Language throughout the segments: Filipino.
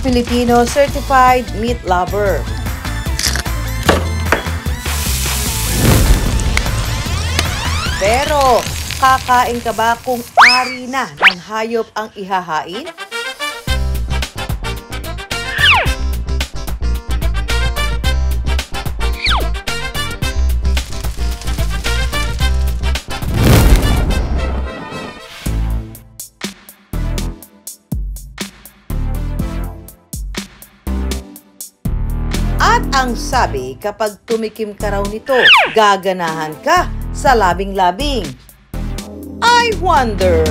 Filipino Certified Meat Lover. Pero, kakain ka ba kung ari na ng hayop ang ihahain? At ang sabi, kapag tumikim ka raw nito, gaganahan ka sa labing-labing. I wonder.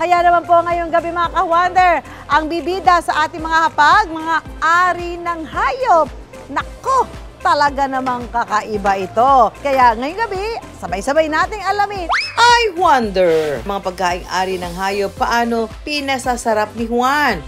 Kaya naman po ngayong gabi mga ka-wonder, ang bibida sa ating mga hapag, mga ari ng hayop. Nako, talaga namang kakaiba ito. Kaya ngayong gabi, sabay-sabay nating alamin. I wonder. Mga pagkaing ari ng hayop, paano pinasasarap ni Juan?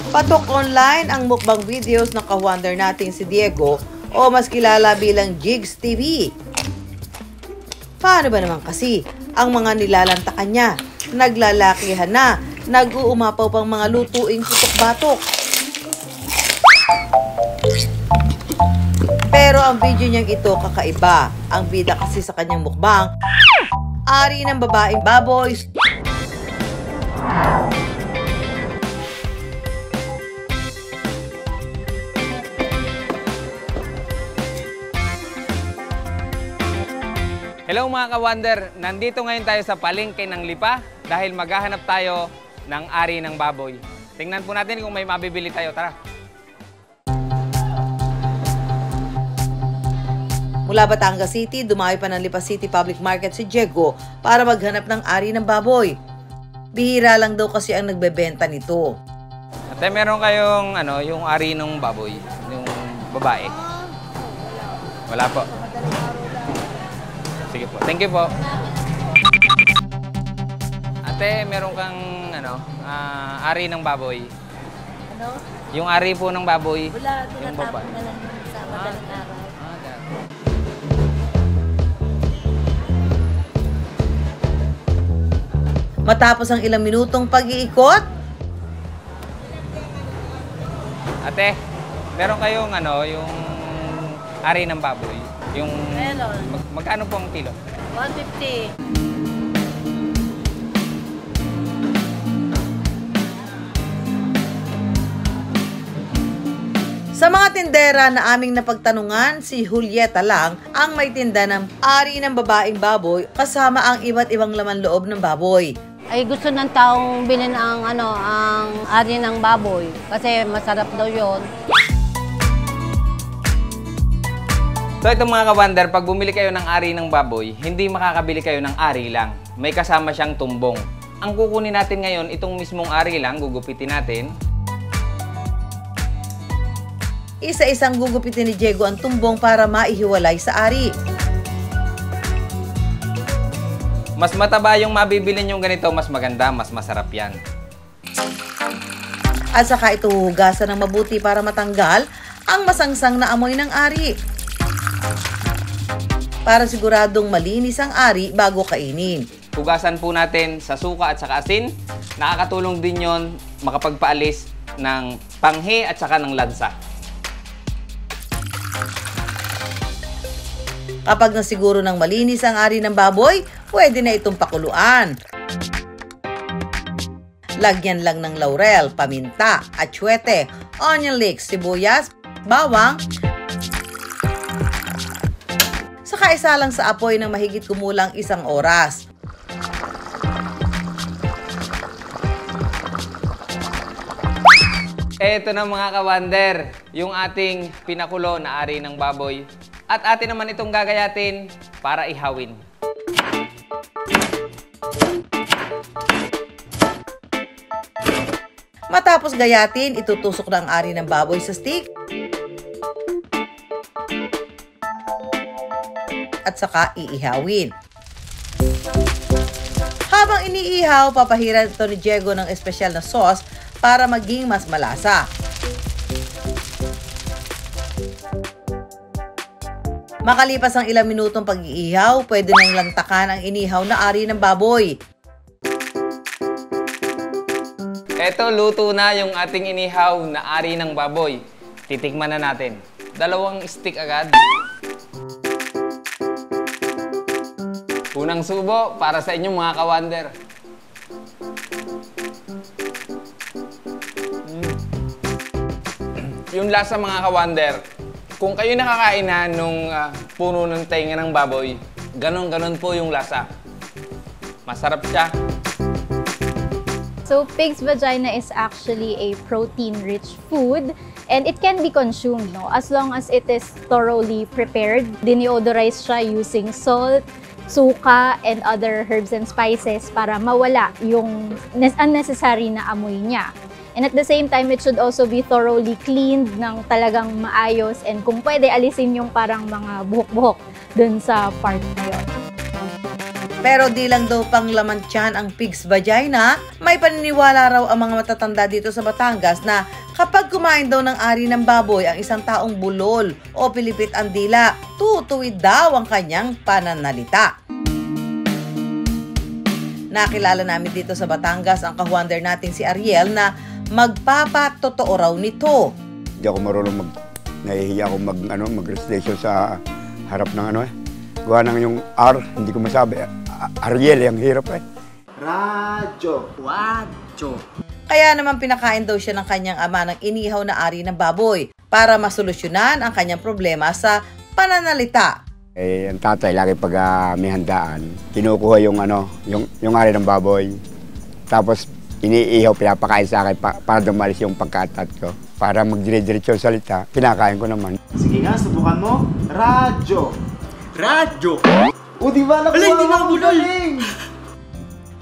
Patok online ang mukbang videos ng ka-wonder nating si Diego o mas kilala bilang Jigs TV. Paano ba naman kasi ang mga nilalantakan niya? Naglalakihan na, nag-uumapaw pang mga lutuing putok-batok. Pero ang video niyang ito kakaiba. Ang bida kasi sa kanyang mukbang, ari ng babaeng baboy. Hello mga ka-wonder! Nandito ngayon tayo sa palengke ng Lipa dahil maghahanap tayo ng ari ng baboy. Tingnan po natin kung may mabibili tayo. Tara! Mula Batangas City, dumayo pa ng Lipa City Public Market si Diego para maghanap ng ari ng baboy. Bihira lang daw kasi ang nagbebenta nito. Ate, meron kayong yung ari ng baboy, yung babae? Wala po. Sige po. Thank you po. Ate, meron kang ari ng baboy. Ano? Yung ari po ng baboy. Wala, yung tinatapon na lang sa madaling araw. Matapos ang ilang minutong pag-iikot, Ate, meron kayong yung ari ng baboy. Yung magkano po ang kilo? 150. sa mga tindera na aming napagtanungan, si Julieta lang ang may tinda ng ari ng babaeng baboy kasama ang iba't ibang laman loob ng baboy. Ay gusto ng taong bilhin ang ari ng baboy kasi masarap daw 'yon. So ito mga ka-wonder, pag bumili kayo ng ari ng baboy, hindi makakabili kayo ng ari lang. May kasama siyang tumbong. Ang kukunin natin ngayon, itong mismong ari lang, gugupitin natin. Isa-isang gugupitin ni Diego ang tumbong para maihiwalay sa ari. Mas mataba yung mabibili nyo ganito, mas maganda, mas masarap yan. At saka ito hugasan ng mabuti para matanggal ang masangsang na amoy ng ari. Para siguradong malinis ang ari bago kainin. Hugasan po natin sa suka at saka asin. Nakakatulong din yon makapagpaalis ng panghe at saka ng lansa. Kapag nasiguro ng malinis ang ari ng baboy, pwede na itong pakuluan. Lagyan lang ng laurel, paminta, atsuete, onion leeks, sibuyas, bawang. Saka isa lang sa apoy ng mahigit kumulang 1 oras. Eto na mga ka-wonder, yung ating pinakulo na ari ng baboy. At atin naman itong gagayatin para ihawin. Matapos gayatin, itutusok na ang ari ng baboy sa stick. At saka iihawin. Habang iniihaw, papahiran ito ni Diego ng espesyal na sauce para maging mas malasa. Makalipas ang ilang minutong pag-iihaw, pwede nang lantakan ang inihaw na ari ng baboy. Eto, luto na yung ating inihaw na ari ng baboy. Titikman na natin. 2 stick agad. Unang subo para sa inyong mga ka-wonder. Yung lasa mga ka-wonder, kung kayo nakakain na nung puno ng tenga ng baboy, ganon-ganon po yung lasa. Masarap siya. So, pig's vagina is actually a protein-rich food and it can be consumed, no? As long as it is thoroughly prepared. Deodorized siya using salt, suka, and other herbs and spices para mawala yung unnecessary na amoy niya. And at the same time, it should also be thoroughly cleaned ng talagang maayos and kung pwede, alisin yung parang mga buhok-buhok dun sa part na yun. Pero di lang daw pang laman tiyan ang pig's vagina, may paniniwala raw ang mga matatanda dito sa Batangas na kapag kumain daw ng ari ng baboy ang isang taong bulol o pilipit ang dila, tutuwid daw ang kanyang pananalita. Nakilala namin dito sa Batangas ang ka-wonder nating si Ariel na magpapatotoo raw nito. Hindi ako marunong nahihiya ako mag-recitation sa harap ng gawa ng yung R, hindi ko masabi. Ariel, ang hirap Radyo. Wadyo. Kaya naman pinakain daw siya ng kanyang ama ng inihaw na ari ng baboy para masolusyonan ang kanyang problema sa pananalita. Ang tatay, lagi pag may handaan, kinukuha yung ari ng baboy. Tapos, iniihaw, pinapakain sa akin para dumalis yung pagkatat ko. Para magdire-diretso yung salita, pinakain ko naman. Sige nga, subukan mo. Radyo. Radyo. O, di ba? Hindi na galing.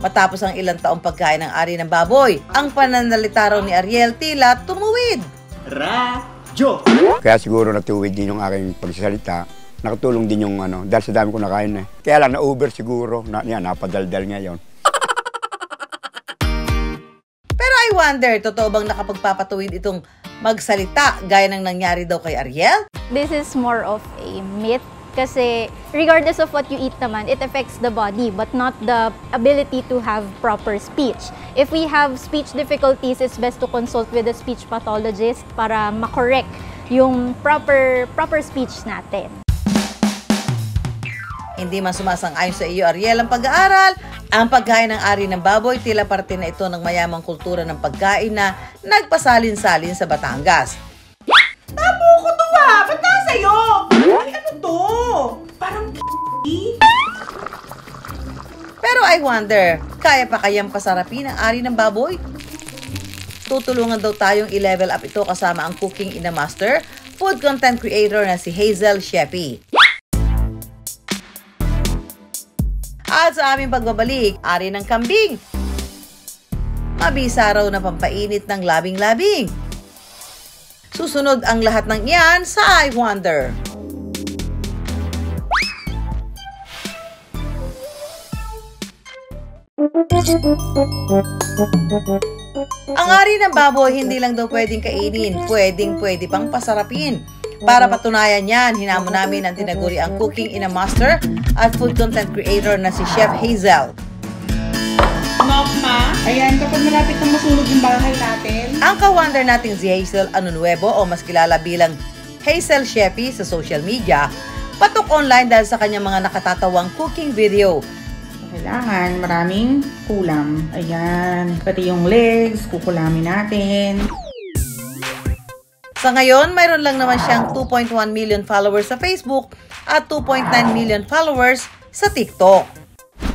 Matapos ang ilang taong pagkain ng ari ng baboy, ang pananalita raw ni Ariel tila tumuwid. Radyo. Kaya siguro natuwid din yung aking pagsasalita. Nakatulong din yung dahil sa dami ko nakain Kaya lang na-over siguro, napadaldal ngayon. Pero I wonder, totoo bang nakapagpapatuwid itong magsalita gaya ng nangyari daw kay Ariel? This is more of a myth kasi regardless of what you eat naman, it affects the body but not the ability to have proper speech. If we have speech difficulties, it's best to consult with a speech pathologist para makorek yung proper speech natin. Hindi man sumasang-ayon sa iyo, Ariel, ang pag-aaral. Ang pagkain ng ari ng baboy, tila parte na ito ng mayamang kultura ng pagkain na nagpasalin-salin sa Batangas. Tabo ko to ba't nasa'yo? Ay, ano to? Parang Pero I wonder, kaya pa kayang pasarapin ang ari ng baboy? Tutulungan daw tayong i-level up ito kasama ang Cooking in a Master, food content creator na si Hazel Sheppy. At sa aming pagbabalik, ari ng kambing. Mabisa raw na pampainit ng labing-labing. Susunod ang lahat ng iyan sa I Wonder. Ang ari ng baboy hindi lang daw pwedeng kainin, pwede pang pasarapin. Para patunayan yan, hinamon namin ang tinaguri ang Cooking in a Master at food content creator na si Chef Hazel. Ma, ayan, kapag malapit na masunog yung bahay natin. Ang ka-wonder nating si Hazel Anunuevo o mas kilala bilang Hazel Sheppy sa social media, patok online dahil sa kanyang mga nakatatawang cooking video. Kailangan maraming kulam. Ayan, pati yung legs, kukulamin natin. Sa ngayon, mayroon lang naman siyang 2.1 million followers sa Facebook at 2.9 million followers sa TikTok.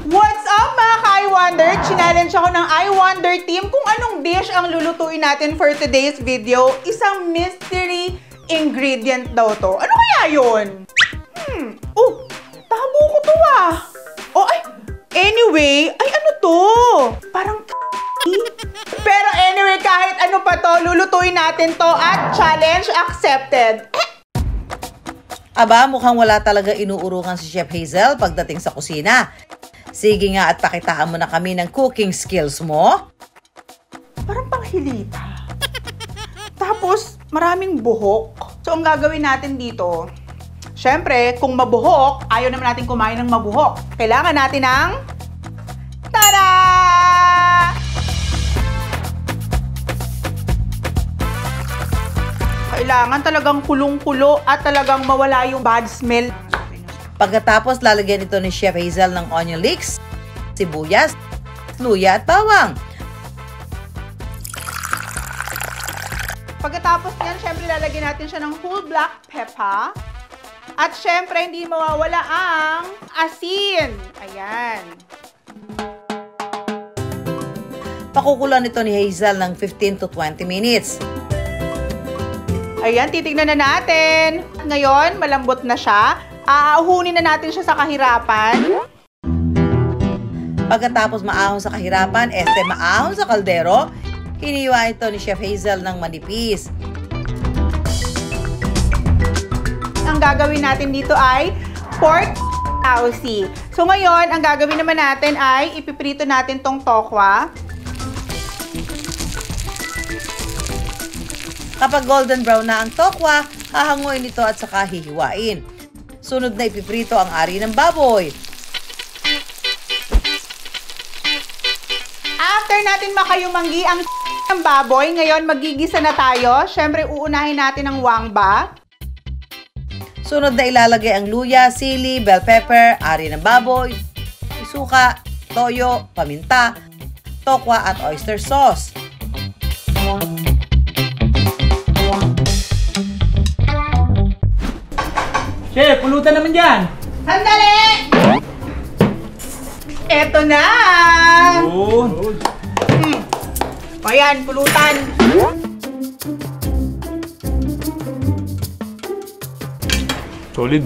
What's up mga ka-I Wonder? Challenge ako ng I Wonder team kung anong dish ang lulutuin natin for today's video. Isang mystery ingredient daw to. Ano kaya yun? Oh, tabo ko to Oh, anyway, ano to? Parang pero anyway, kahit ano pa to, lulutuin natin to at challenge accepted. Aba, mukhang wala talaga inuurungan si Chef Hazel pagdating sa kusina. Sige nga at pakitaan mo na kami ng cooking skills mo. Parang panghilita. Tapos, maraming buhok. So, ang gagawin natin dito, Siyempre, kung mabuhok, ayaw naman natin kumain ng mabuhok. Kailangan natin ng... Tada! Kailangan talagang kulong-kulo at talagang mawala yung bad smell. Pagkatapos, lalagyan ito ni Chef Hazel ng onion leeks, sibuyas, luya at bawang. Pagkatapos yan, syempre lalagyan natin siya ng whole black pepper. At syempre, hindi mawawala ang asin. Ayan. Pakukulan ito ni Hazel ng 15 to 20 minutes. Ayan, titignan na natin. Ngayon, malambot na siya. Aahunin na natin siya sa kahirapan. Pagkatapos maahon sa kahirapan, maahon sa kaldero, hiniwa ito ni Chef Hazel ng manipis. Ang gagawin natin dito ay pork tausi. So ngayon, ang gagawin naman natin ay ipiprito natin tong tokwa. Kapag golden brown na ang tokwa, hahanguin ito at saka hihiwain. Sunod na ipiprito ang ari ng baboy. After natin makayumanggi ang ng baboy, ngayon magigisa na tayo. Siyempre, uunahin natin ang wangba. Sunod na ilalagay ang luya, sili, bell pepper, ari ng baboy, suka, toyo, paminta, tokwa at oyster sauce. Chef, pulutan naman dyan! Sandali! Eto na! Good. Ayan, pulutan. Solid.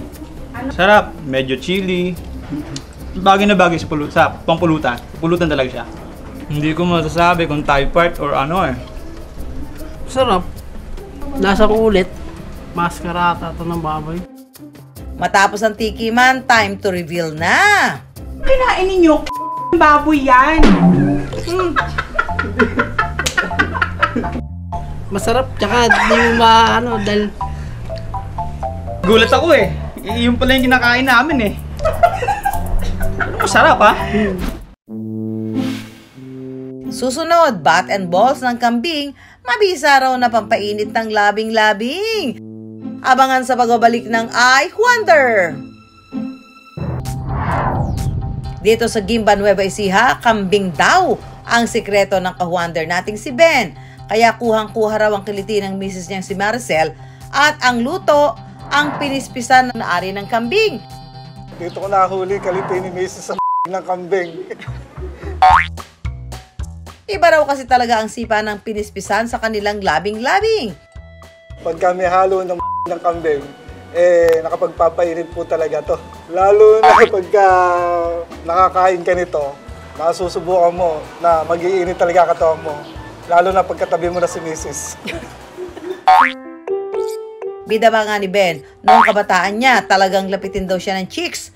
Sarap. Medyo chili. Bagay na bagay sa pampulutan. Pulutan talaga siya. Hindi ko masasabi kung Thai part or ano eh. Sarap. Lasa ko ulit. Mascarata ito ng baboy. Matapos ang tikiman, time to reveal na! Kinain ninyo, baboy yan. Masarap, tsaka di mo maano dahil... Gulat ako eh. Yung pala yung kinakain namin eh. Masarap ha? Susunod, bat and balls ng kambing, mabisa raw na pampainit ng labing-labing. Abangan sa pagbabalik ng I Wonder! Dito sa Gimba, Nueva Ecija, kambing daw ang sikreto ng ka-wonder nating si Ben. Kaya kuhang-kuha raw ang kiliti ng misis niyang si Maricel at ang luto, ang pinispisan na ari ng kambing. Dito ko nahuli kaliti ni misis sa ng kambing. Iba raw kasi talaga ang sipa ng pinispisan sa kanilang labing-labing. Pag kami halo ng kambing, nakapagpapainit po talaga to. Lalo na pagka nakakain ka nito, nasusubukan mo na mag-iinit talaga katawan mo. Lalo na pagkatabi mo na si misis. Bida ba nga ni Ben, noong kabataan niya, talagang lapitin daw siya ng chicks.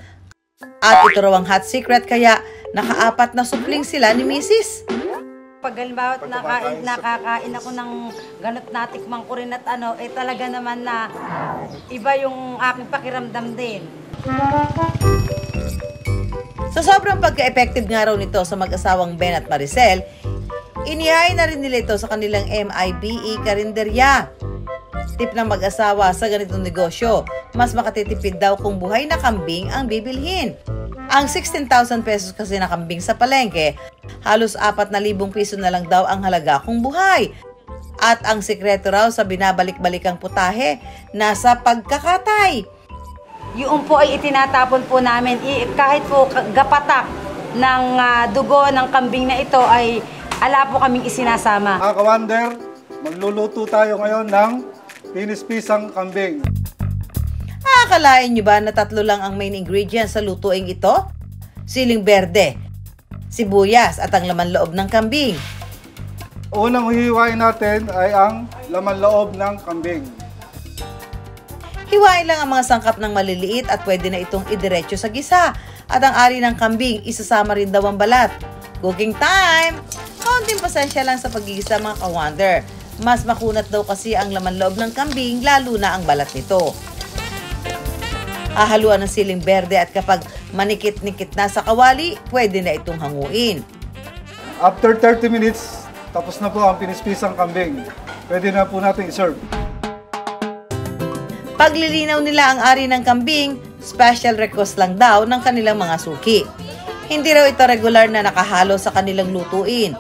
At ito raw ang hot secret kaya nakaapat na supling sila ni misis. Pag halimbawa nakakain ako ng ganot natikmang ko rin at talaga naman na iba yung aking pakiramdam din. Sa sobrang pagka-effective nga raw nito sa mag-asawang Ben at Maricel, inihain na rin nila ito sa kanilang MIBE karinderya. Tip ng mag-asawa sa ganitong negosyo, mas makatitipid daw kung buhay na kambing ang bibilhin. Ang 16,000 pesos kasi na kambing sa palengke, halos 4,000 piso na lang daw ang halaga kung buhay. At ang sikreto raw sa binabalik-balikang putahe, nasa pagkakatay. Yung po ay itinatapon po namin, kahit po gapatak ng dugo ng kambing na ito ay ala po kaming isinasama. Mga ka-wonder, magluluto tayo ngayon ng pinispisang kambing. Akalain nyo ba na 3 lang ang main ingredients sa lutuing ito? Siling berde, sibuyas at ang laman loob ng kambing. Unang hihiwain natin ay ang laman loob ng kambing. Hiwain lang ang mga sangkap ng maliliit at pwede na itong idiretso sa gisa. At ang ari ng kambing, isasama rin daw ang balat. Cooking time! Kaunting pasensya lang sa pagigisa mga ka-wonder. Mas makunat daw kasi ang laman loob ng kambing, lalo na ang balat nito. Hahaluan ng siling berde at kapag manikit-nikit na sa kawali, pwede na itong hanguin. After 30 minutes, tapos na po ang pinispisang kambing. Pwede na po natin i-serve. Paglilinaw nila ang ari ng kambing, special request lang daw ng kanilang mga suki. Hindi raw ito regular na nakahalo sa kanilang lutuin.